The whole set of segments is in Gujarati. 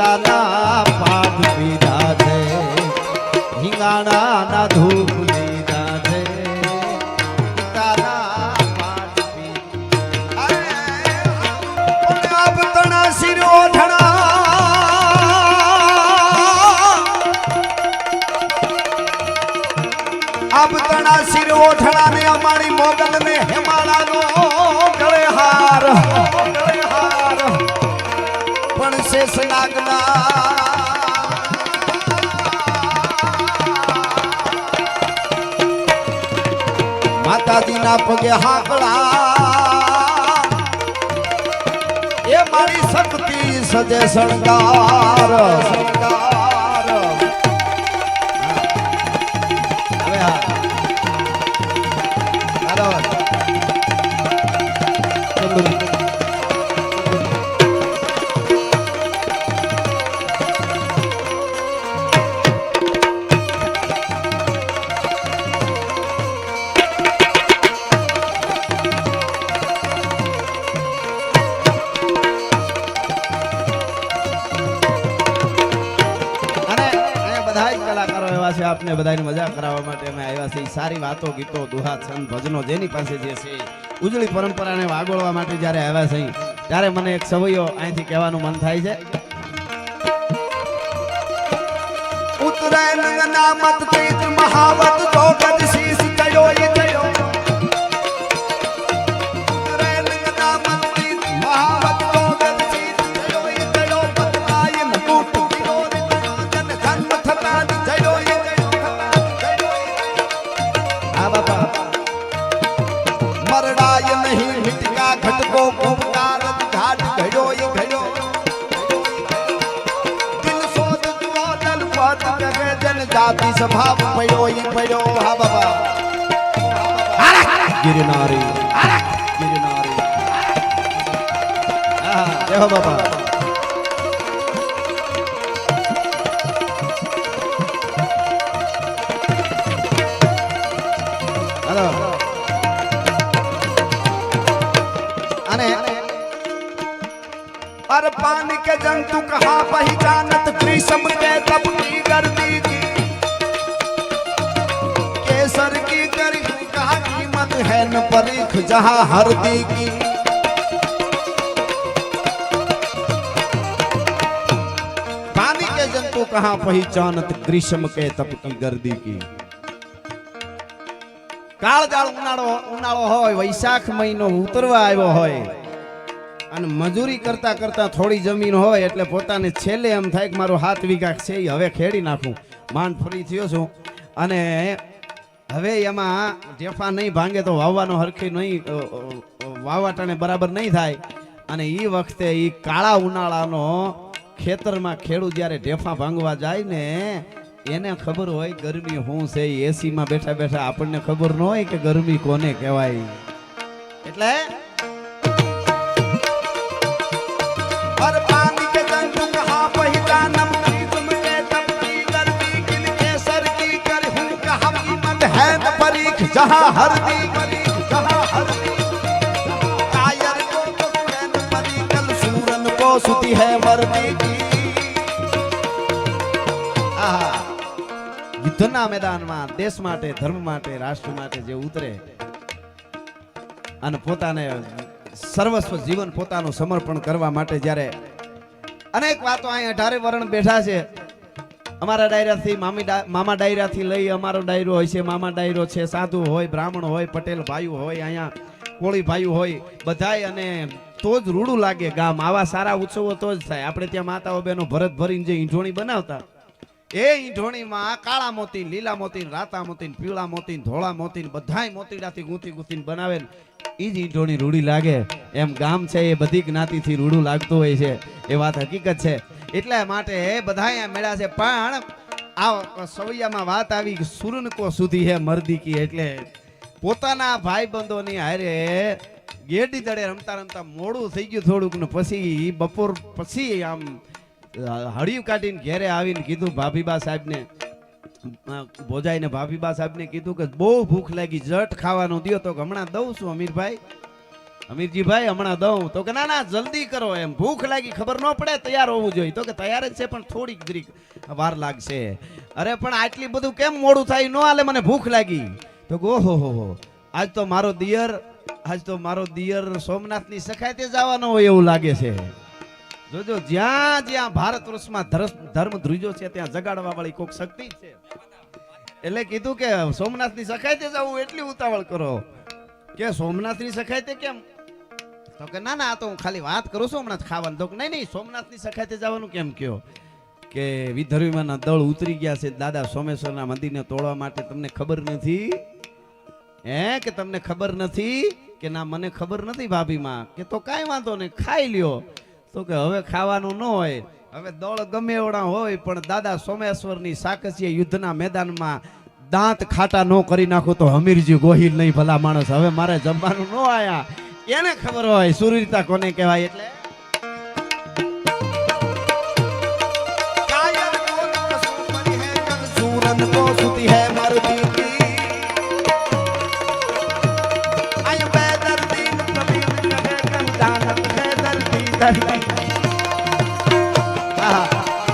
ગીતાના પાઠ પીધા છે, હિંગાણાના ધૂપ લીધા છે, ગીતાના પાઠ પીધા. આપ તણા શિર ઓઢણા, આપ તણા શિર ઓઢણા ને અમારી મોગલ ને હેમાળાનો ગળે હાર, પણ શેષ નાગના માતાજીના પગે હાકળા, એ મારી શક્તિ સજે શણગાર. આપને બધાને મજા કરાવવા માટે અમે આવ્યા છીએ. સારી વાતો, ગીતો, દુહા, છંદ, ભજનો જેની પાસે જે છે ઉજળી પરંપરાને વાગોળવા માટે જ્યારે આવ્યા છીએ ત્યારે મને એક સવૈયો અહીંથી કહેવાનું મન થાય છે. ઉત્તરાયણ નામત ચૈત્ર મહાવત જોગદ શીશ ચડ્યો ઈ ચડ્યો, ઉત્તરાયણ નામત ચૈત્ર મહાવત જોગદ શીશ ચડ્યો ઈ ચડ્યો, પતરાયન કૂટ વિરોધ જન જન્મ થતા ચડ્યો ઈ. मरडाय नहीं मिटका घटको उपकार घाट घड़ो ही घड़ो, दिल सोच दुआ दल पद जगे जन जाति स्वभाव पयो ही पयो. हा बाबा गिरनारी गिरनारी, हां देखो बाबा. अर पानी के जंतु कहाँ पहचानत कृष्ण के तप की गर्दी की, केसर की करी कहा कीमत है न परीख जहाँ हरदी की. पानी के जंतु कहाँ पहचानत कृष्ण के तप की गर्दी की. કાળજાળ ઉનાળો હોય, વૈશાખ મહિનો ઉતરવા આવ્યો હોય અને મજૂરી કરતા કરતા થોડી જમીન હોય એટલે પોતાને છેલ્લે એમ થાય કે મારો 7 વીઘા છે હવે ખેડી નાખું. માંડ ફરી થયો છું અને હવે એમાં ઢેફા નહીં ભાંગે તો વાવવાનો હરખી નહીં, વાવાટાને બરાબર નહીં થાય. અને એ વખતે એ કાળા ઉનાળાનો ખેતરમાં ખેડૂત જ્યારે ઢેફા ભાંગવા જાય ને એને ખબર હોય ગરમી શું છે. એસી માં બેઠા બેઠા આપણને ખબર ન હોય કે ગરમી કોને કહેવાય. એટલે हर पानी के जंतु कहाँ पहचानम कृष्ण के तप की गर्दी किन केसर की कर हूँ कहाँ कीमत है न परीख जहाँ हरदी जहाँ हरदी. कायर को तो न परीकल सूरन को सुती है वर्दी की. आहा યુદ્ધના મેદાનમાં દેશ માટે, ધર્મ માટે, રાષ્ટ્ર માટે જે ઉતરે અને પોતાને સર્વસ્વ જીવન પોતાનું સમર્પણ કરવા માટે જ્યારે અનેક વાતો અહીં 18 વરણ બેઠા છે. અમારા ડાયરાથી મામા ડાયરાથી લઈ અમારો ડાયરો હોય છે, મામા ડાયરો છે, સાધુ હોય, બ્રાહ્મણ હોય, પટેલ ભાઈઓ હોય, અહીંયા કોળી ભાઈઓ હોય બધાય. અને તો જ રૂડું લાગે ગામ. આવા સારા ઉત્સવો તો જ થાય. આપણે ત્યાં માતાઓ બહેનો ભરત ભરીને જે ઈંઢોણી બનાવતા એ ઈંઢોણીમાં કાળા મોતી, લીલા મોતી, રાતા મોતી, પીળા મોતી, ધોળા મોતી બધાય મોતીડાથી ગૂંથી ગૂંથીને બનાવે એ જ ઈંઢોણી રૂડી લાગે. એમ ગામ છે એ બધી જ્ઞાતિથી રૂડું લાગતું હોય છે, એ વાત હકીકત છે. એટલા માટે બધા મેળા છે. પણ આ સવૈયામાં વાત આવી સુરનકો સુધી હે મર્દી કી. એટલે પોતાના ભાઈ બંધોની હારે ગેડી દડે રમતા રમતા મોડું થઈ ગયું થોડુંક ને પછી બપોર પછી આમ હળિયું કાઢીને ઘેરે આવીને કીધું ભાભીબા સાહેબને, ભોજાઈને ભાભીબા સાહેબને કીધું કે બહુ ભૂખ લાગી, જટ ખાવાનું દો. તો હમણાં દઉં છું અમીરભાઈ. અમીરજીભાઈ હમણાં દઉં તો કે ના ના જલ્દી કરો એમ, ભૂખ લાગી ખબર ન પડે તૈયાર હોવું જોઈએ. તો કે તૈયાર જ છે પણ થોડીક જરીક વાર લાગશે. અરે પણ આટલી બધું કેમ મોડું થાય, ન હાલે, મને ભૂખ લાગી. તો કે ઓહો હો, આજ તો મારો દિયર સોમનાથની સખાતે જવાનો હોય એવું લાગે છે. જોજો જ્યાં જ્યાં ભારત વર્ષમાં ધર્મ ધ્રુજો છે ત્યાં જગાડવા વાળી કોક શક્તિ છે. એટલે કીધું કે સોમનાથની સખાતે જવું એટલી ઉતાવળ કરો. કે સોમનાથની સખાતે કેમ? તો કે ના ના, આ તો હું ખાલી વાત કરું છું હમણાં ખાવાનું. તો નહીં, સોમનાથની સખાતે જવાનું કેમ કયો? કે વિધર્મીમાંના દળ ઉતરી ગયા છે દાદા સોમેશ્વરના મંદિરને તોડવા માટે. તમને ખબર નથી? કે તમને ખબર નથી? કે ના મને ખબર નથી ભાભીમાં. કે તો કાંઈ વાંધો નહીં, ખાઈ લ્યો. તો કે હવે ખાવાનું ન હોય, હવે દળ ગમે એવડા હોય પણ દાદા સોમેશ્વરની સાકસીય યુદ્ધના મેદાનમાં દાંત ખાટા ન કરી નાખું તો હમીરજી ગોહિલ નહીં ભલા માણસ. હવે મારે જમવાનું ન આયા. એને ખબર હોય સુરવીરતા કોને કહેવાય. એટલે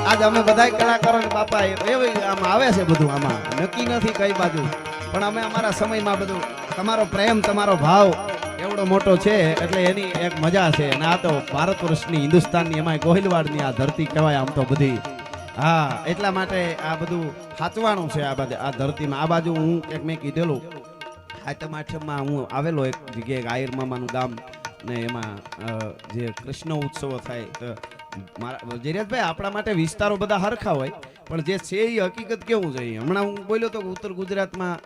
આજ અમે બધા કલાકારો બાપા આમાં આવે છે, બધું આમાં નક્કી નથી કઈ બાજુ, પણ અમે અમારા સમયમાં બધું તમારો પ્રેમ તમારો ભાવ એવડો મોટો છે એટલે એની એક મજા છે. અને આ તો ભારત વર્ષની હિન્દુસ્તાનની એમાં ગોહિલવાડની આ ધરતી કહેવાય આમ તો બધી. હા, એટલા માટે આ બધું સાચવાનું છે. આ ધરતીમાં આ બાજુ હું એક મેં કીધેલું હાતમ આઠમમાં હું આવેલો એક જગ્યાએ આયર મામાનું ગામ, ને એમાં જે કૃષ્ણ ઉત્સવો થાય. તો મારા જયરાજભાઈ આપણા માટે વિસ્તારો બધા હરખા હોય પણ જે છે એ હકીકત કેવું જોઈએ. હમણાં હું બોલ્યો તો ઉત્તર ગુજરાતમાં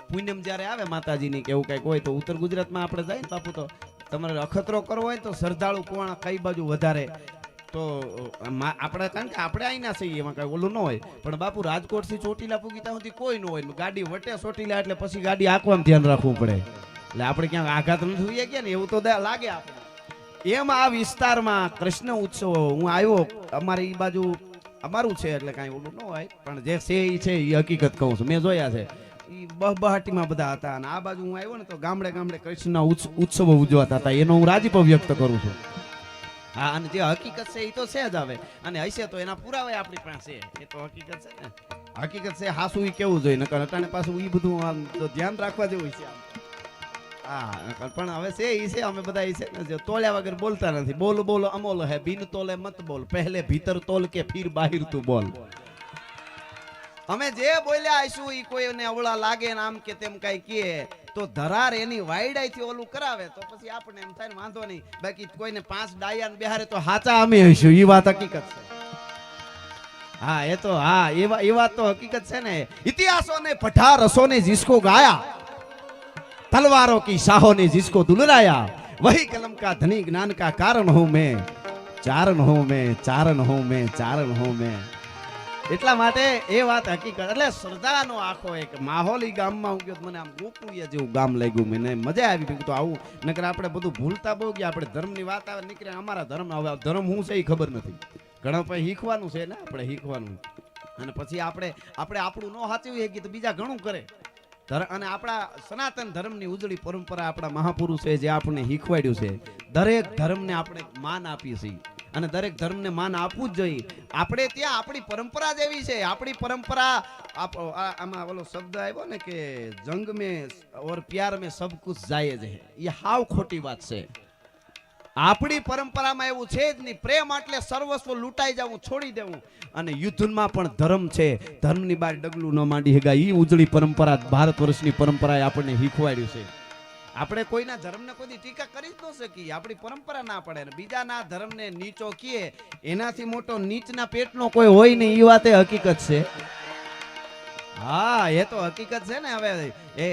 પૂનમ જ્યારે આવે માતાજીની કે એવું કંઈક હોય તો ઉત્તર ગુજરાતમાં આપણે જાય ને બાપુ, તો તમારે અખતરો કરવો હોય તો શ્રદ્ધાળુ કોણ કઈ બાજુ વધારે, તો આપણે કારણ કે આપણે અહીં ના છીએ એમાં કઈ ઓલું ન હોય. પણ બાપુ રાજકોટથી ચોટીલા પૂગી ત્યાં સુધી કોઈ ન હોય, ગાડી વટે ચોટીલા એટલે પછી ગાડી આંકવામાં ધ્યાન રાખવું પડે. એટલે આપણે ક્યાંક આઘાત નથી થઈ ગયા ને એવું તો લાગે આપણે. એમ આ વિસ્તારમાં કૃષ્ણ ઉત્સવ હું આવ્યો, અમારી એ બાજુ અમારું છે એટલે કાંઈ ઓલું ન હોય પણ જે છે એ છે એ હકીકત કહું છું, મેં જોયા છે. એ બહબહાટીમાં બધા હતા અને આ બાજુ હું આવ્યો ને તો ગામડે ગામડે કૃષ્ણના ઉત્સવો ઉજવાતા હતા. એનો હું રાજીપો વ્યક્ત કરું છું. હા, અને જે હકીકત છે એ તો છે જ હવે, અને હશે તો એના પુરાવા આપણી પાસે. એ તો હકીકત છે ને, હકીકત છે. હાસુ એ કેવું જોઈએ નકર અટાણે પાછું એ બધું ધ્યાન રાખવા જેવું છે. હા, પણ હવે છે ઈ છે, અમે બધા ઈ છે ને જે તોલ્યા વગર બોલતા નથી. બોલ બોલો અમોલ હે, બિન તોલે મત બોલ, પહેલે ભીતર તોલ કે ફિર બાહિર તું બોલ. અમે જે બોલ્યા આઈશું ઈ કોઈને અવળા લાગે ને આમ કે તેમ કઈ કહે તો ધરાર એની વાયડાઈથી ઓલું કરાવે તો પછી આપણે એમ થાય ને વાંધો નહીં. બાકી કોઈને 5 ડાયા ને બેહારે તો હાચા અમે હઈશું, ઈ વાત હકીકત છે. હા, એ તો હા, એ વાત તો હકીકત છે ને. ઇતિહાસો ને પઠા રસો ને जिसको गाया, तलवारों की शाहों ने जिसको दुलराया, वही कलम का धनी ज्ञान का कारण हूं मैं, चारण हूं मैं, चारण हूं मैं, चारण हूं मैं. એટલા માટે એ વાત હકીકત. એટલે શ્રદ્ધાનો આખો એક માહોલ ઈ ગામમાં હું ગયો, મને આમ ગોકુળિયા જેવું ગામ લાગ્યું. મને મજા આવી. તો આવું નકર આપણે બધું ભૂલતા બહુ ગયા. આપણે ધર્મની વાત આવે નીકળે અમારા ધર્મ. હવે ધર્મ શું છે એ ખબર નથી. ઘણા પછી શીખવાનું છે ને, આપણે શીખવાનું. અને પછી આપણે આપણું ન સાચવીએ કે તો બીજા ઘણું કરે. અને આપણા સનાતન ધર્મની ઉજળી પરંપરા આપણા મહાપુરુષે જે આપણને શીખવાડ્યું છે, દરેક ધર્મને આપણે માન આપીએ છીએ અને દરેક ધર્મને માન આપવું જ જોઈએ. આપણે ત્યાં આપણી પરંપરા જ એવી છે. આપણી પરંપરા આમાં ઓલો શબ્દ આવ્યો ને કે જંગ મેં ઓર પ્યાર મેં સબ કુછ જાયજ હૈ, એ હાવ ખોટી વાત છે. આપણી પરંપરામાં એવું છે જ નહીં. પ્રેમ એટલે સર્વસ્વ લૂંટાઈ જવું, છોડી દેવું. અને યુદ્ધમાં પણ ધર્મ છે. ધર્મની બહાર ડગલું ન માંડી શકાય. એ ઉજળી પરંપરા ભારત વર્ષની પરંપરાએ આપણને શીખવાડ્યું છે. આપણે કોઈના ધર્મને કોઈ ટીકા કરી જ ન શકીએ. આપણી પરંપરા ના પડે ને બીજાના ધર્મને નીચો કીએ એનાથી મોટો નીચના પેટનો કોઈ હોય નહીં. એ વાતે હકીકત છે. હા, એ તો હકીકત છે ને. હવે એ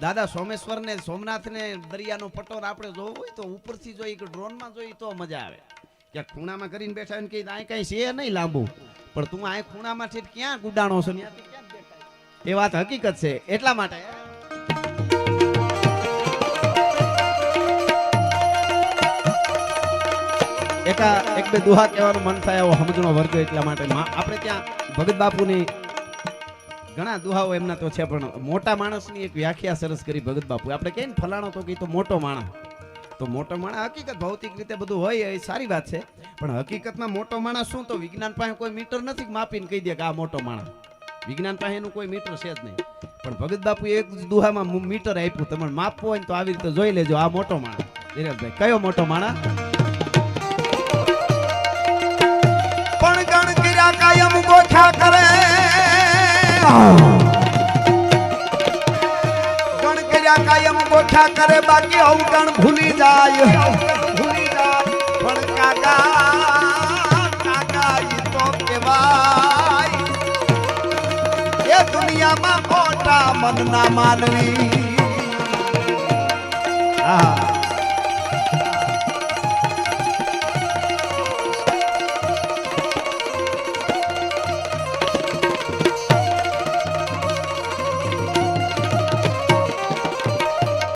દાદા સોમેશ્વર ને સોમનાથ ને દરિયાનો પટ્ટો આપણે જોવો હોય તો ઉપરથી જોઈ કે ડ્રોનમાં જોઈ તો મજા આવે. ક્યાંક ખૂણામાં કરીને બેઠા ને કઈ આ કઈ છે નહીં લાંબુ, પણ તું આ ખૂણામાં છે ક્યાં ગુડાણો છો એ વાત હકીકત છે. એટલા માટે એક બે દુહા કહેવાનું મન થાય એવો સમજણો વર્ગ. એટલા માટે આપણે ત્યાં ભગત બાપુની ઘણા દુહાઓ એમના તો છે, પણ મોટા માણસની એક વ્યાખ્યા સરસ કરી ભગત બાપુ. આપણે કહીએ ને ફલાણો તો કઈ તો મોટો માણસ, તો મોટો માણસ હકીકત ભૌતિક રીતે બધું હોય એ સારી વાત છે, પણ હકીકતમાં મોટો માણસ શું? તો વિજ્ઞાન પાસે કોઈ મીટર નથી માપીને કહી દે કે આ મોટો માણસ. વિજ્ઞાન પાસે એનું કોઈ મીટર છે જ નહીં, પણ ભગત બાપુ એક દુહામાં મીટર આપ્યું. તમારે માપવું હોય ને તો આવી રીતે જોઈ લેજો, આ મોટો માણસ. ધીરજભાઈ, કયો મોટો માણસ? પણ ગણ કર્યા કાયમ ગોઠા કરે, ગણ કર્યા કાયમ ગોઠા કરે, બાકી અવગણ ભૂલી જાય. પણ કાકા ઈ તો કહેવાય એ દુનિયામાં ખોટા મન ના માનવી. હા,